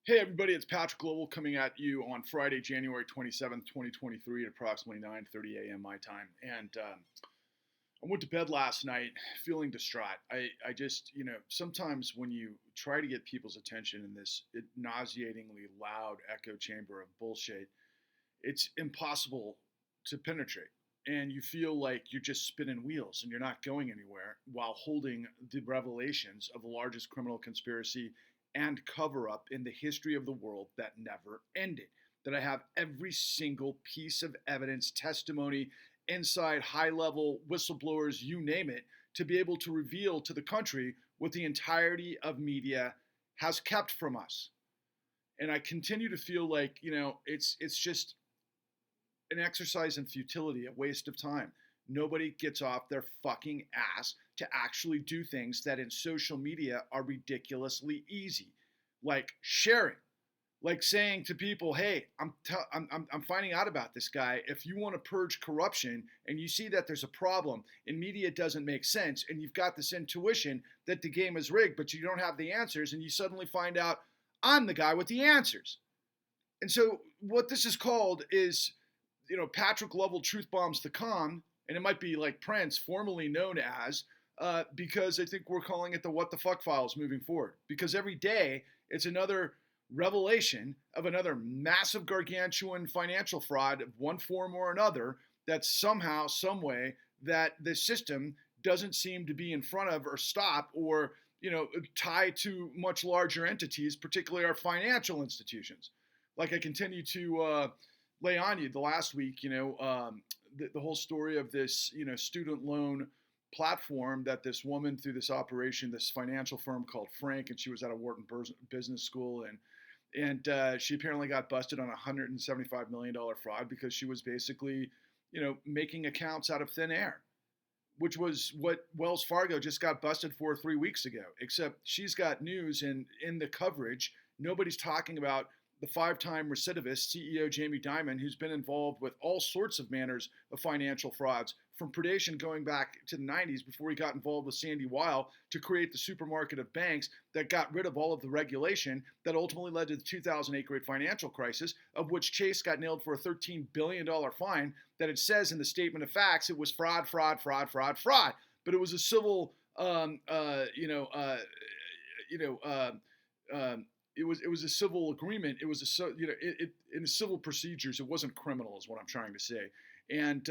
Hey everybody, it's Patrick Lovell coming at you on Friday, January 27th, 2023 at approximately 9:30 a.m. my time. And I went to bed last night feeling distraught. I just, sometimes when you try to get people's attention in this nauseatingly loud echo chamber of bullshit, it's impossible to penetrate. And you feel like you're just spinning wheels and you're not going anywhere while holding the revelations of the largest criminal conspiracy and cover up in the history of the world that never ended. That I have every single piece of evidence, testimony, inside high level whistleblowers, you name it, to be able to reveal to the country what the entirety of media has kept from us. And I continue to feel like, it's just an exercise in futility, a waste of time. Nobody gets off their fucking ass to actually do things that in social media are ridiculously easy, like sharing, like saying to people, "Hey, I'm finding out about this guy. If you want to purge corruption and you see that there's a problem and media doesn't make sense, and you've got this intuition that the game is rigged, but you don't have the answers, and you suddenly find out I'm the guy with the answers." And so what this is called is, Patrick Lovell Truth Bombs the Con, and it might be like Prince, formerly known as, because I think we're calling it the What the Fuck Files moving forward. Because every day it's another revelation of another massive gargantuan financial fraud of one form or another that somehow, some way, that the system doesn't seem to be in front of or stop or, tie to much larger entities, particularly our financial institutions. Like I continue to lay on you the last week, the whole story of this, student loan platform that this woman through this operation, this financial firm called Frank, and she was at a Wharton Business School, and she apparently got busted on a $175 million fraud because she was basically, making accounts out of thin air, which was what Wells Fargo just got busted for 3 weeks ago. Except she's got news in the coverage. Nobody's talking about the five-time recidivist CEO Jamie Dimon, who's been involved with all sorts of manners of financial frauds, from predation going back to the 90s before he got involved with Sandy Weil to create the supermarket of banks that got rid of all of the regulation that ultimately led to the 2008 great financial crisis, of which Chase got nailed for a $13 billion fine that it says in the statement of facts it was fraud, fraud, fraud, fraud, fraud. But it was a civil, it was a civil agreement. It was in the civil procedures. It wasn't criminal, is what I'm trying to say. And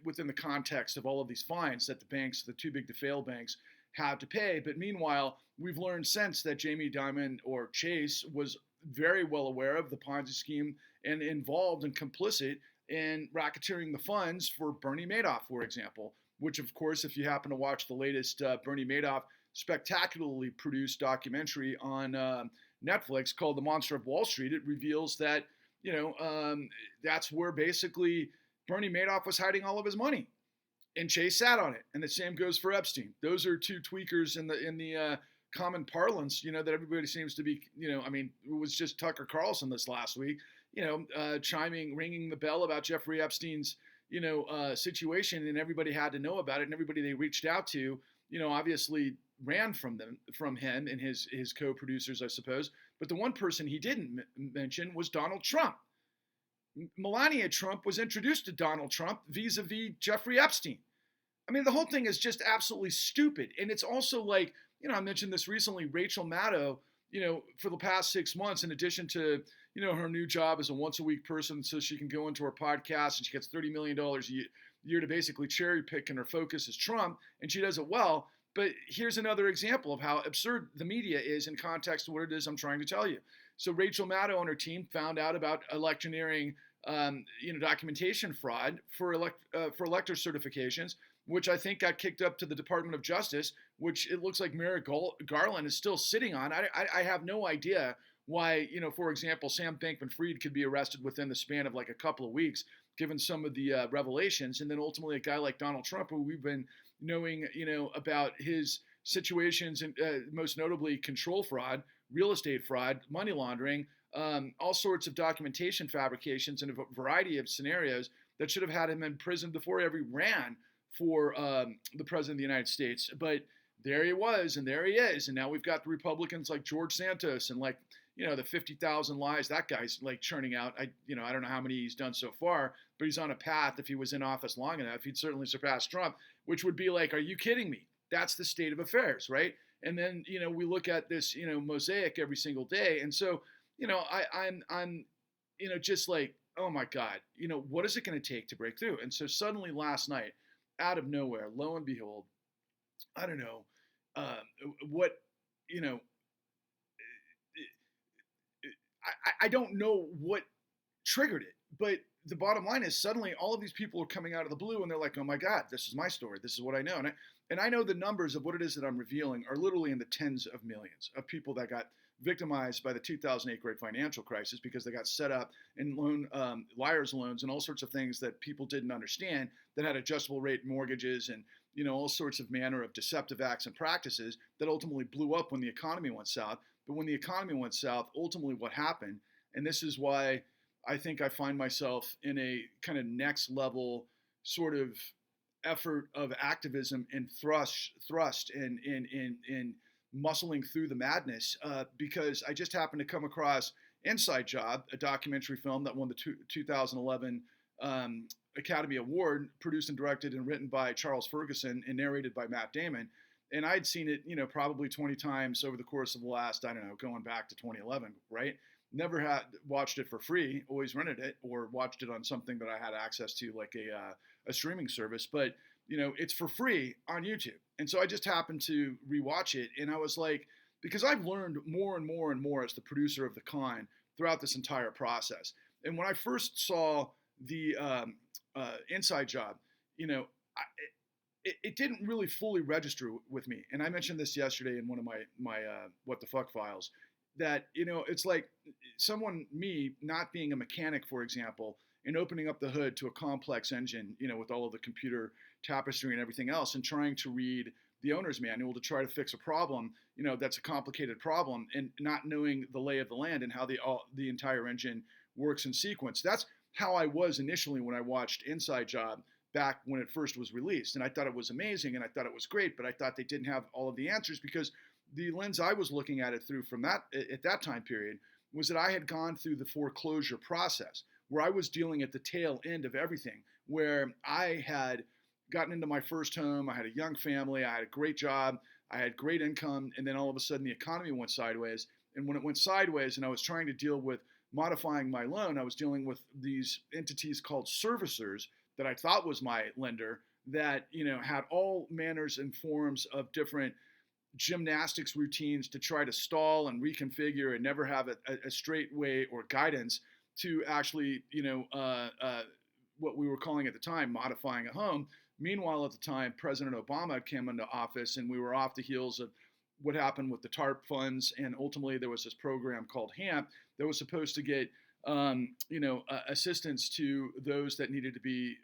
within the context of all of these fines that the banks, the too big to fail banks, have to pay. But meanwhile, we've learned since that Jamie Dimon or Chase was very well aware of the Ponzi scheme and involved and complicit in racketeering the funds for Bernie Madoff, for example. Which, of course, if you happen to watch the latest Bernie Madoff spectacularly produced documentary on Netflix called The Monster of Wall Street, it reveals that, that's where basically Bernie Madoff was hiding all of his money. And Chase sat on it. And the same goes for Epstein. Those are two tweakers in the common parlance, that everybody seems to be, it was just Tucker Carlson this last week, ringing the bell about Jeffrey Epstein's, situation, and everybody had to know about it, and everybody they reached out to, obviously ran from him and his co-producers, I suppose. But the one person he didn't mention was Donald Trump. Melania Trump was introduced to Donald Trump vis-a-vis Jeffrey Epstein. I mean, the whole thing is just absolutely stupid. And it's also like, I mentioned this recently, Rachel Maddow, for the past 6 months, in addition to, her new job as a once-a-week person so she can go into her podcast and she gets $30 million a year to basically cherry pick, and her focus is Trump, and she does it well. But here's another example of how absurd the media is in context to what it is I'm trying to tell you. So Rachel Maddow and her team found out about electioneering, documentation fraud for elector certifications, which I think got kicked up to the Department of Justice, which it looks like Merrick Garland is still sitting on. I have no idea why, for example, Sam Bankman-Fried could be arrested within the span of like a couple of weeks, given some of the revelations. And then ultimately a guy like Donald Trump, who we've been knowing, about his situations, and most notably control fraud, real estate fraud, money laundering, all sorts of documentation fabrications in a variety of scenarios that should have had him in prison before he ever ran for the president of the United States. But there he was, and there he is. And now we've got the Republicans like George Santos and like, the 50,000 lies that guy's like churning out. I don't know how many he's done so far, but he's on a path. If he was in office long enough, he'd certainly surpass Trump, which would be like, are you kidding me? That's the state of affairs, right? And then, we look at this, mosaic every single day. And so, I'm just like, oh my God, what is it going to take to break through? And so suddenly last night, out of nowhere, lo and behold, I don't know what, I don't know what triggered it, but the bottom line is suddenly all of these people are coming out of the blue and they're like, oh my God, this is my story. This is what I know. And I know the numbers of what it is that I'm revealing are literally in the tens of millions of people that got victimized by the 2008 great financial crisis because they got set up in liar's loans and all sorts of things that people didn't understand, that had adjustable rate mortgages and all sorts of manner of deceptive acts and practices that ultimately blew up when the economy went south. But when the economy went south, ultimately what happened, and this is why I think I find myself in a kind of next level sort of effort of activism and thrust in muscling through the madness, because I just happened to come across Inside Job, a documentary film that won the 2011 Academy Award, produced and directed and written by Charles Ferguson and narrated by Matt Damon. And I'd seen it, probably 20 times over the course of the last, I don't know, going back to 2011, right? Never had watched it for free, always rented it or watched it on something that I had access to, like a streaming service. But, it's for free on YouTube. And so I just happened to rewatch it. And I was like, because I've learned more and more and more as the producer of The Con throughout this entire process. And when I first saw the Inside Job, it didn't really fully register with me. And I mentioned this yesterday in one of my What the Fuck files, that, it's like me not being a mechanic, for example, and opening up the hood to a complex engine, with all of the computer tapestry and everything else, and trying to read the owner's manual to try to fix a problem, that's a complicated problem, and not knowing the lay of the land and how the entire engine works in sequence. That's how I was initially when I watched Inside Job back when it first was released. And I thought it was amazing and I thought it was great, but I thought they didn't have all of the answers because the lens I was looking at it through from at that time period was that I had gone through the foreclosure process where I was dealing at the tail end of everything, where I had gotten into my first home, I had a young family, I had a great job, I had great income, and then all of a sudden the economy went sideways. And when it went sideways and I was trying to deal with modifying my loan, I was dealing with these entities called servicers that I thought was my lender that, had all manners and forms of different gymnastics routines to try to stall and reconfigure and never have a straight way or guidance to actually, what we were calling at the time, modifying a home. Meanwhile, at the time, President Obama came into office and we were off the heels of what happened with the TARP funds. And ultimately there was this program called HAMP that was supposed to get assistance to those that needed to be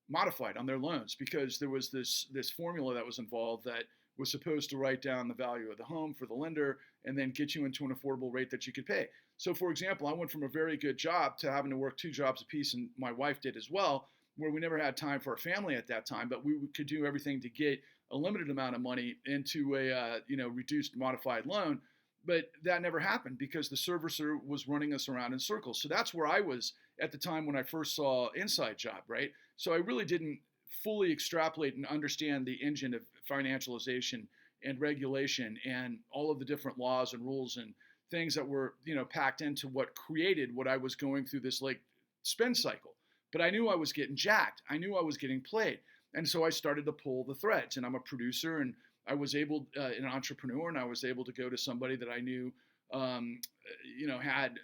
modified on their loans, because there was this formula that was involved that was supposed to write down the value of the home for the lender and then get you into an affordable rate that you could pay. So, for example, I went from a very good job to having to work 2 jobs apiece, and my wife did as well, where we never had time for our family at that time, but we could do everything to get a limited amount of money into a reduced modified loan. But that never happened because the servicer was running us around in circles. So that's where I was at the time when I first saw Inside Job, right? So I really didn't fully extrapolate and understand the engine of financialization and regulation and all of the different laws and rules and things that were, packed into what created what I was going through, this like spin cycle. But I knew I was getting jacked. I knew I was getting played. And so I started to pull the threads, and I'm a producer, and I was able, an entrepreneur, and I was able to go to somebody that I knew, had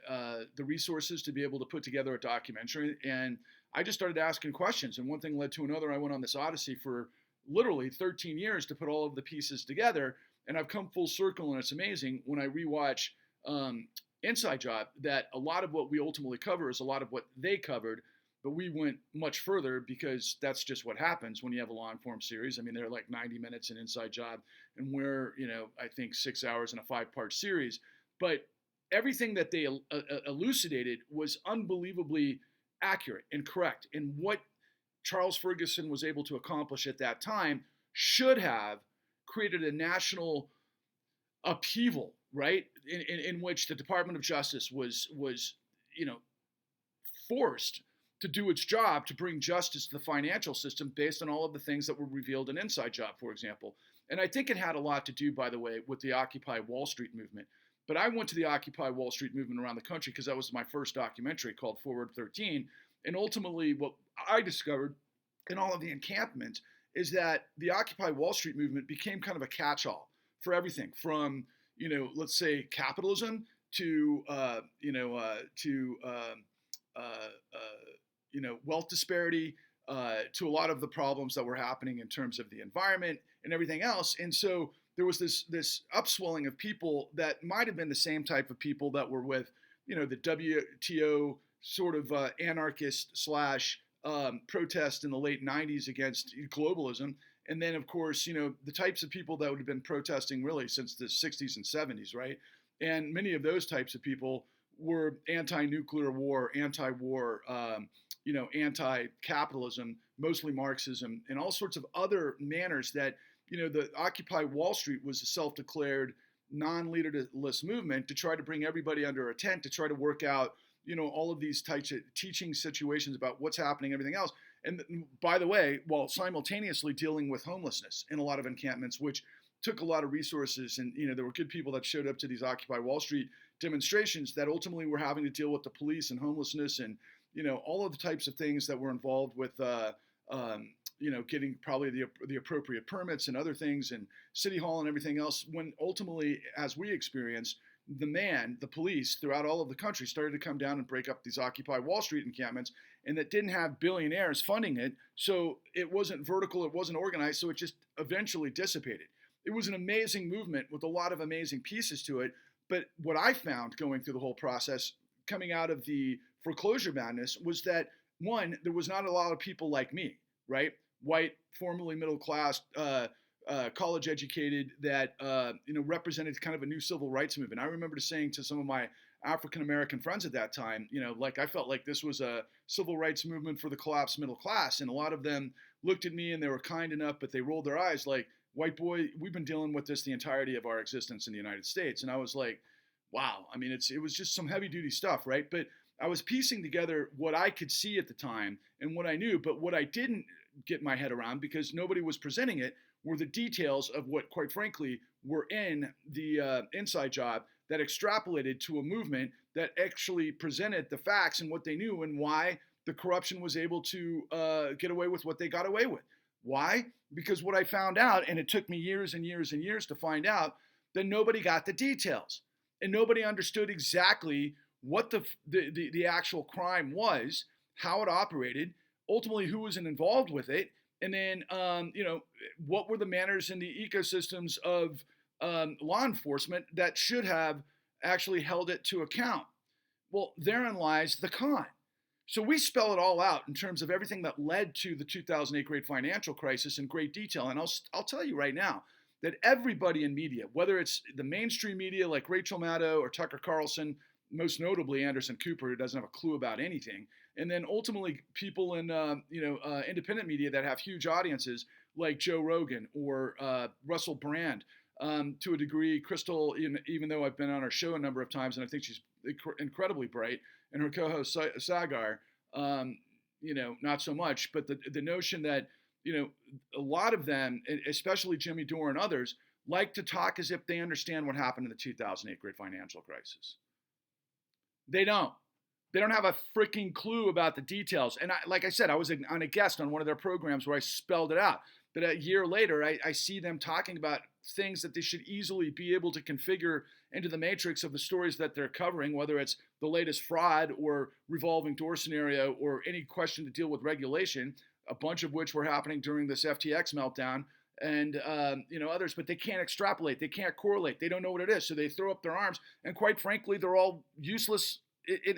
the resources to be able to put together a documentary. And I just started asking questions, and one thing led to another. I went on this odyssey for literally 13 years to put all of the pieces together, and I've come full circle, and it's amazing when I rewatch Inside Job that a lot of what we ultimately cover is a lot of what they covered. But we went much further because that's just what happens when you have a long-form series. I mean, they're like 90 minutes in Inside Job, and we're, I think 6 hours in a 5-part series. But everything that they elucidated was unbelievably accurate and correct. And what Charles Ferguson was able to accomplish at that time should have created a national upheaval, right? In which the Department of Justice was forced to do its job to bring justice to the financial system based on all of the things that were revealed in Inside Job, for example. And I think it had a lot to do, by the way, with the Occupy Wall Street movement. But I went to the Occupy Wall Street movement around the country because that was my first documentary called Forward 13. And ultimately, what I discovered in all of the encampments is that the Occupy Wall Street movement became kind of a catch-all for everything from, let's say capitalism to, wealth disparity, to a lot of the problems that were happening in terms of the environment and everything else. And so there was this upswelling of people that might have been the same type of people that were with, the WTO sort of anarchist slash protest in the late 90s against globalism. And then, of course, the types of people that would have been protesting really since the 60s and 70s, right? And many of those types of people were anti-nuclear war, anti-war, anti-capitalism, mostly Marxism, and all sorts of other manners that, the Occupy Wall Street was a self-declared non-leaderless movement to try to bring everybody under a tent to try to work out, all of these types of teaching situations about what's happening, everything else. And by the way, while simultaneously dealing with homelessness in a lot of encampments, which took a lot of resources. And, there were good people that showed up to these Occupy Wall Street demonstrations that ultimately were having to deal with the police and homelessness and, all of the types of things that were involved with, getting probably the appropriate permits and other things and City Hall and everything else, when ultimately, as we experienced, the police throughout all of the country started to come down and break up these Occupy Wall Street encampments, and that didn't have billionaires funding it. So it wasn't vertical, it wasn't organized, so it just eventually dissipated. It was an amazing movement with a lot of amazing pieces to it. But what I found going through the whole process, coming out of the foreclosure madness, was that one, there was not a lot of people like me, right? White, formerly middle class, college educated, that represented kind of a new civil rights movement. I remember saying to some of my African American friends at that time, I felt like this was a civil rights movement for the collapsed middle class, and a lot of them looked at me and they were kind enough, but they rolled their eyes like, "White boy, we've been dealing with this the entirety of our existence in the United States." And I was like, wow. I mean, it was just some heavy duty stuff, right? But I was piecing together what I could see at the time and what I knew, but what I didn't get my head around, because nobody was presenting it, were the details of what, quite frankly, were in the Inside Job that extrapolated to a movement that actually presented the facts and what they knew and why the corruption was able to get away with what they got away with. Why? Because what I found out, and it took me years and years and years to find out, that nobody got the details and nobody understood exactly what the actual crime was, how it operated, ultimately who was involved with it, and then what were the manners in the ecosystems of law enforcement that should have actually held it to account. Well, therein lies the con. So we spell it all out in terms of everything that led to the 2008 great financial crisis in great detail. And I'll tell you right now that everybody in media, whether it's the mainstream media like Rachel Maddow or Tucker Carlson, most notably Anderson Cooper, who doesn't have a clue about anything, and then ultimately people in independent media that have huge audiences like Joe Rogan or Russell Brand, to a degree, Crystal, even though I've been on her show a number of times and I think she's incredibly bright, and her co-host Sagar, not so much, but the notion that, a lot of them, especially Jimmy Dore and others, like to talk as if they understand what happened in the 2008 great financial crisis. They don't. They don't have a freaking clue about the details. And like I said, I was on a guest on one of their programs where I spelled it out. But a year later, I see them talking about things that they should easily be able to configure into the matrix of the stories that they're covering, whether it's the latest fraud or revolving door scenario or any question to deal with regulation, a bunch of which were happening during this FTX meltdown, and others. But they can't extrapolate. They can't correlate. They don't know what it is. So they throw up their arms. And quite frankly, they're all useless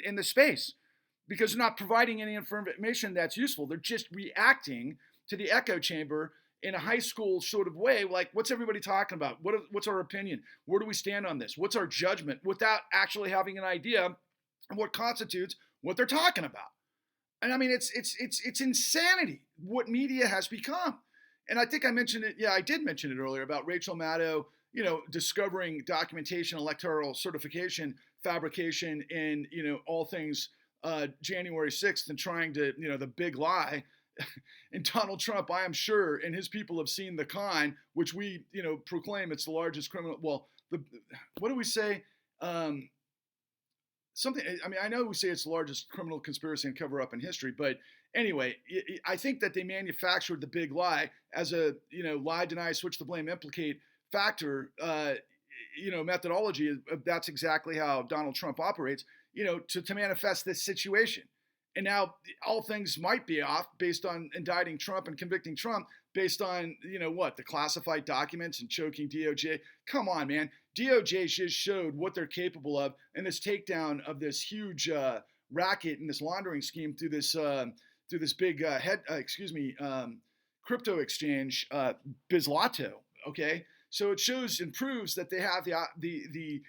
in the space because they're not providing any information that's useful. They're just reacting to the echo chamber in a high school sort of way, like, what's everybody talking about? What's our opinion? Where do we stand on this? What's our judgment? Without actually having an idea of what constitutes what they're talking about. And I mean, it's insanity what media has become. And I think I mentioned it. Yeah, I did mention it earlier about Rachel Maddow, discovering documentation, electoral certification, fabrication in, all things January 6th and trying to, the big lie. And Donald Trump, I am sure, and his people have seen the con, which we, proclaim it's the largest criminal. Well, what do we say? Something. I mean, I know we say it's the largest criminal conspiracy and cover up in history, but anyway, I think that they manufactured the big lie as a, lie, deny, switch the blame, implicate factor, methodology. That's exactly how Donald Trump operates, to manifest this situation. And now all things might be off based on indicting Trump and convicting Trump based on, the classified documents and choking DOJ. Come on, man. DOJ just showed what they're capable of in this takedown of this huge racket and this laundering scheme through this big crypto exchange, Bislato. Okay, so it shows and proves that they have the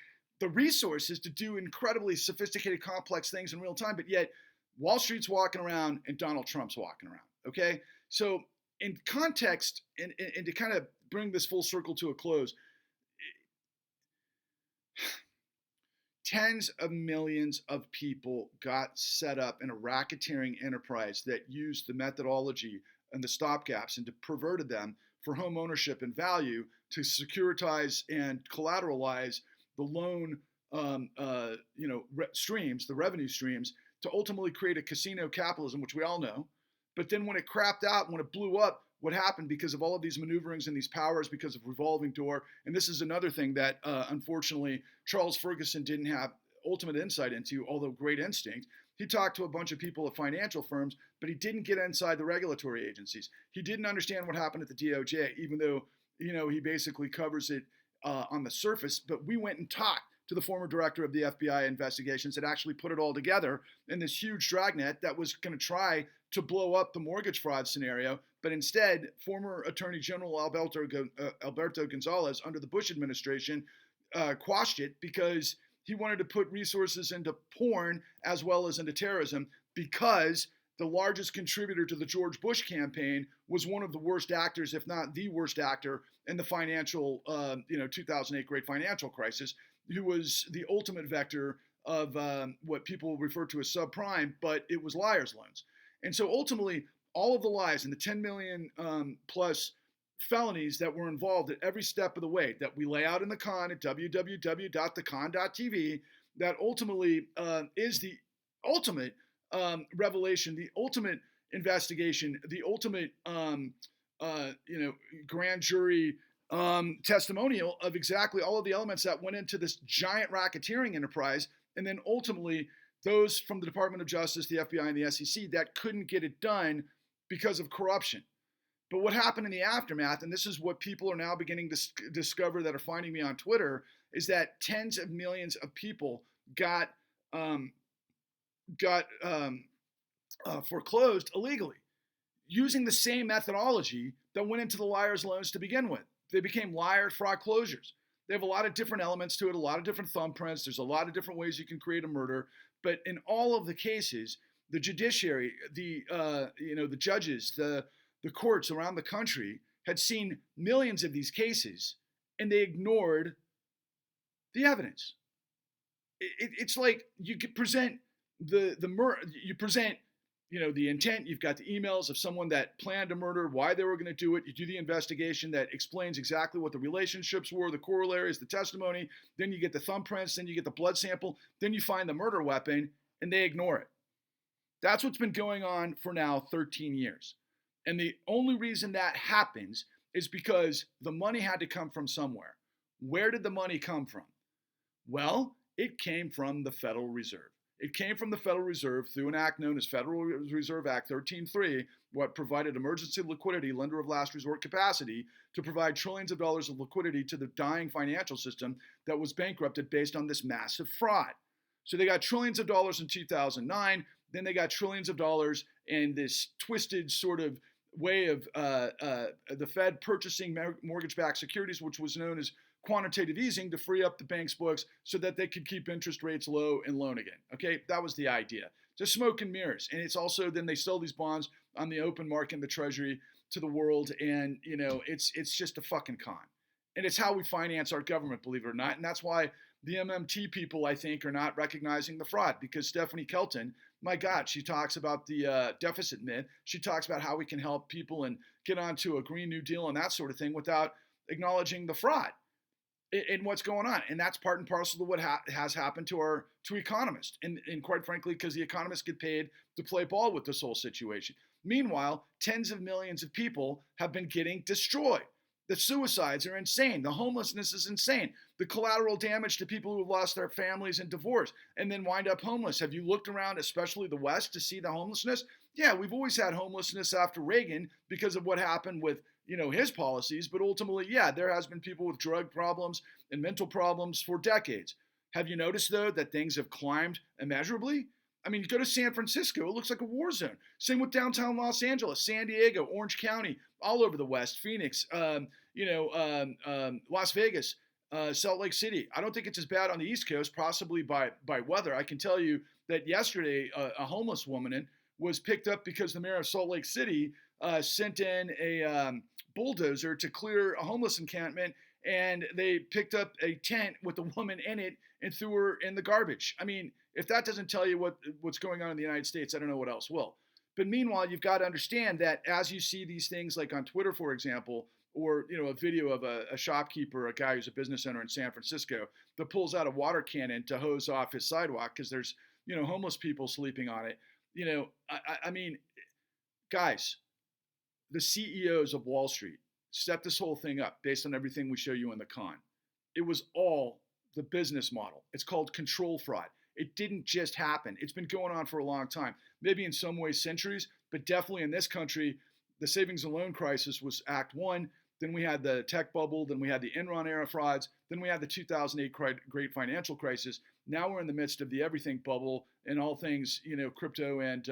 resources to do incredibly sophisticated, complex things in real time, but yet Wall Street's walking around and Donald Trump's walking around. Okay, so in context, and to kind of bring this full circle to a close, tens of millions of people got set up in a racketeering enterprise that used the methodology and the stopgaps and perverted them for home ownership and value to securitize and collateralize the loan streams, the revenue streams, to ultimately create a casino capitalism, which we all know. But then when it crapped out, when it blew up, what happened because of all of these maneuverings and these powers, because of revolving door, and this is another thing that unfortunately Charles Ferguson didn't have ultimate insight into, although great instinct. He talked to a bunch of people at financial firms, but he didn't get inside the regulatory agencies. He didn't understand what happened at the DOJ, even though, he basically covers it on the surface. But we went and talked to the former director of the FBI investigations that actually put it all together in this huge dragnet that was going to try to blow up the mortgage fraud scenario. But instead, former Attorney General Alberto Gonzales under the Bush administration quashed it because he wanted to put resources into porn as well as into terrorism, because the largest contributor to the George Bush campaign was one of the worst actors, if not the worst actor, in the financial, 2008 great financial crisis, who was the ultimate vector of what people refer to as subprime, but it was liar's loans. And so ultimately, all of the lies and the 10 million plus felonies that were involved at every step of the way that we lay out in the con at www.thecon.tv, that ultimately is the ultimate revelation, the ultimate investigation, the ultimate grand jury testimonial of exactly all of the elements that went into this giant racketeering enterprise. And then ultimately those from the Department of Justice, the FBI, and the SEC that couldn't get it done because of corruption. But what happened in the aftermath, and this is what people are now beginning to discover that are finding me on Twitter, is that tens of millions of people got foreclosed illegally using the same methodology that went into the liar's loans to begin with. They became liar fraud closures. They have a lot of different elements to it, a lot of different thumbprints. There's a lot of different ways you can create a murder. But in all of the cases, the judiciary, the judges, the courts around the country had seen millions of these cases, and they ignored the evidence. It's like you could present the intent. You've got the emails of someone that planned a murder, why they were going to do it. You do the investigation that explains exactly what the relationships were, the corollaries, the testimony. Then you get the thumbprints, then you get the blood sample, then you find the murder weapon, and they ignore it. That's what's been going on for now 13 years. And the only reason that happens is because the money had to come from somewhere. Where did the money come from? Well, it came from the Federal Reserve. It came from the Federal Reserve through an act known as Federal Reserve Act 13.3, what provided emergency liquidity, lender of last resort capacity, to provide trillions of dollars of liquidity to the dying financial system that was bankrupted based on this massive fraud. So they got trillions of dollars in 2009, then they got trillions of dollars in this twisted sort of way of the Fed purchasing mortgage-backed securities, which was known as quantitative easing, to free up the bank's books so that they could keep interest rates low and loan again. Okay, that was the idea. Just smoke and mirrors. And it's also then they sell these bonds on the open market in the Treasury to the world, and it's just a fucking con. And it's how we finance our government, believe it or not. And that's why the MMT people, I think, are not recognizing the fraud, because Stephanie Kelton, my God, she talks about the deficit myth. She talks about how we can help people and get onto a Green New Deal and that sort of thing without acknowledging the fraud in what's going on. And that's part and parcel of what has happened to economists. And quite frankly, because the economists get paid to play ball with this whole situation. Meanwhile, tens of millions of people have been getting destroyed. The suicides are insane. The homelessness is insane. The collateral damage to people who have lost their families in divorce and then wind up homeless. Have you looked around, especially the West, to see the homelessness? Yeah, we've always had homelessness after Reagan because of what happened with, his policies. But ultimately, yeah, there has been people with drug problems and mental problems for decades. Have you noticed, though, that things have climbed immeasurably? I mean, you go to San Francisco, it looks like a war zone. Same with downtown Los Angeles, San Diego, Orange County, all over the West, Phoenix, Las Vegas, Salt Lake City. I don't think it's as bad on the East Coast, possibly by weather. I can tell you that yesterday, a homeless woman was picked up because the mayor of Salt Lake City sent in a bulldozer to clear a homeless encampment, and they picked up a tent with a woman in it and threw her in the garbage. I mean, if that doesn't tell you what's going on in the United States, I don't know what else will. But meanwhile, you've got to understand that as you see these things like on Twitter, for example, or a video of a shopkeeper, a guy who's a business owner in San Francisco that pulls out a water cannon to hose off his sidewalk because there's homeless people sleeping on it. I mean, guys, the CEOs of Wall Street set this whole thing up based on everything we show you in the con. It was all the business model. It's called control fraud. It didn't just happen. It's been going on for a long time, maybe in some ways centuries, but definitely in this country, the savings and loan crisis was Act 1. Then we had the tech bubble. Then we had the Enron era frauds. Then we had the 2008 great financial crisis. Now we're in the midst of the everything bubble and all things, crypto and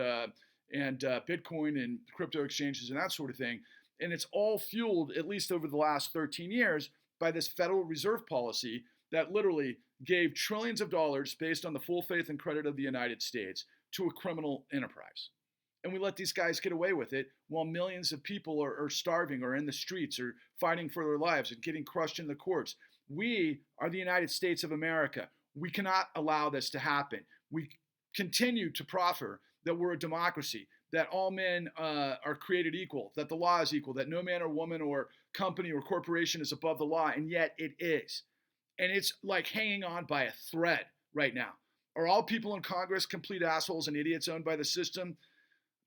Bitcoin and crypto exchanges and that sort of thing. And it's all fueled, at least over the last 13 years, by this Federal Reserve policy that literally gave trillions of dollars based on the full faith and credit of the United States to a criminal enterprise. And we let these guys get away with it while millions of people are starving or in the streets or fighting for their lives and getting crushed in the courts. We are the United States of America. We cannot allow this to happen. We continue to proffer that we're a democracy, that all men are created equal, that the law is equal, that no man or woman or company or corporation is above the law, and yet it is. And it's like hanging on by a thread right now. Are all people in Congress complete assholes and idiots owned by the system?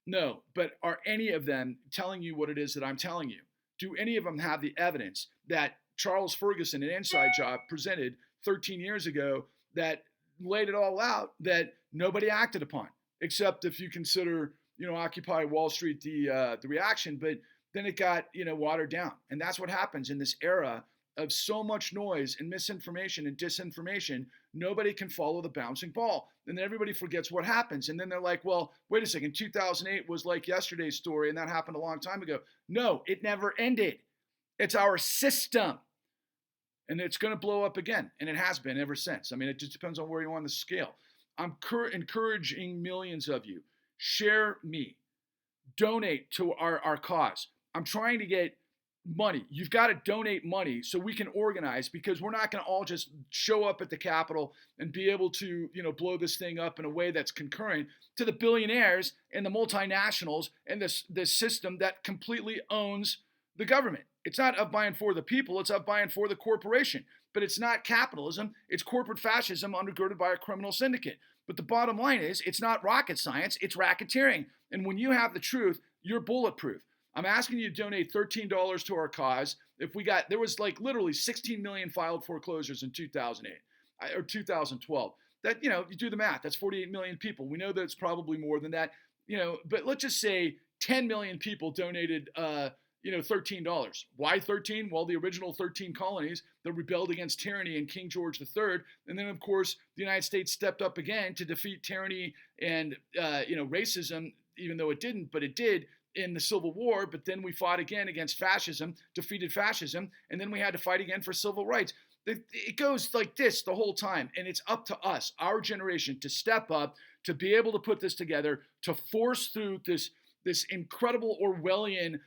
No, but are any of them telling you what it is that I'm telling you? Do any of them have the evidence that Charles Ferguson, an inside job, presented 13 years ago that laid it all out that nobody acted upon, except if you consider, Occupy Wall Street the reaction, but then it got, watered down. And that's what happens in this era of so much noise and misinformation and disinformation. Nobody can follow the bouncing ball. And then everybody forgets what happens. And then they're like, well, wait a second, 2008 was like yesterday's story and that happened a long time ago. No, it never ended. It's our system. And it's going to blow up again. And it has been ever since. I mean, it just depends on where you are on the scale. I'm encouraging millions of you. Share me. Donate to our cause. I'm trying to get money. You've got to donate money so we can organize, because we're not going to all just show up at the Capitol and be able to, blow this thing up in a way that's concurrent to the billionaires and the multinationals and this system that completely owns the government. It's not of, by, and for the people. It's of, by, and for the corporation. But it's not capitalism. It's corporate fascism undergirded by a criminal syndicate. But the bottom line is, it's not rocket science. It's racketeering. And when you have the truth, you're bulletproof. I'm asking you to donate $13 to our cause. There was like literally 16 million filed foreclosures in 2008 or 2012. That, you do the math. That's 48 million people. We know that it's probably more than that, but let's just say 10 million people donated, $13. Why 13? Well, the original 13 colonies that rebelled against tyranny and King George III. And then, of course, the United States stepped up again to defeat tyranny and, racism, even though it didn't, but it did in the Civil War. But then we fought again against fascism, defeated fascism, and then we had to fight again for civil rights. It goes like this the whole time, and it's up to us, our generation, to step up, to be able to put this together, to force through this incredible Orwellian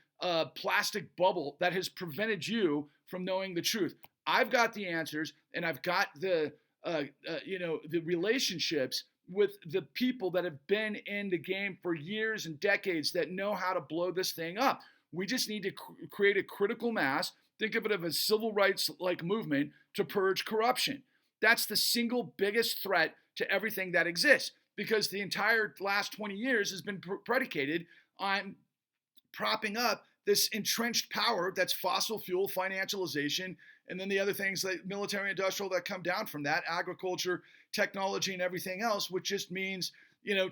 plastic bubble that has prevented you from knowing the truth. I've got the answers, and I've got the the relationships with the people that have been in the game for years and decades that know how to blow this thing up. We just need to create a critical mass. Think of it as a civil rights like movement to purge corruption. That's the single biggest threat to everything that exists, because the entire last 20 years has been predicated on propping up this entrenched power that's fossil fuel financialization, and then the other things like military industrial that come down from that, agriculture, technology, and everything else, which just means,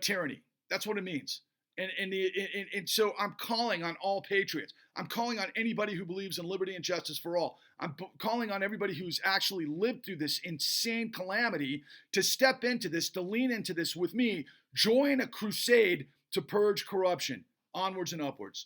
tyranny. That's what it means. And so I'm calling on all patriots. I'm calling on anybody who believes in liberty and justice for all. I'm calling on everybody who's actually lived through this insane calamity to step into this, to lean into this with me, join a crusade to purge corruption. Onwards and upwards.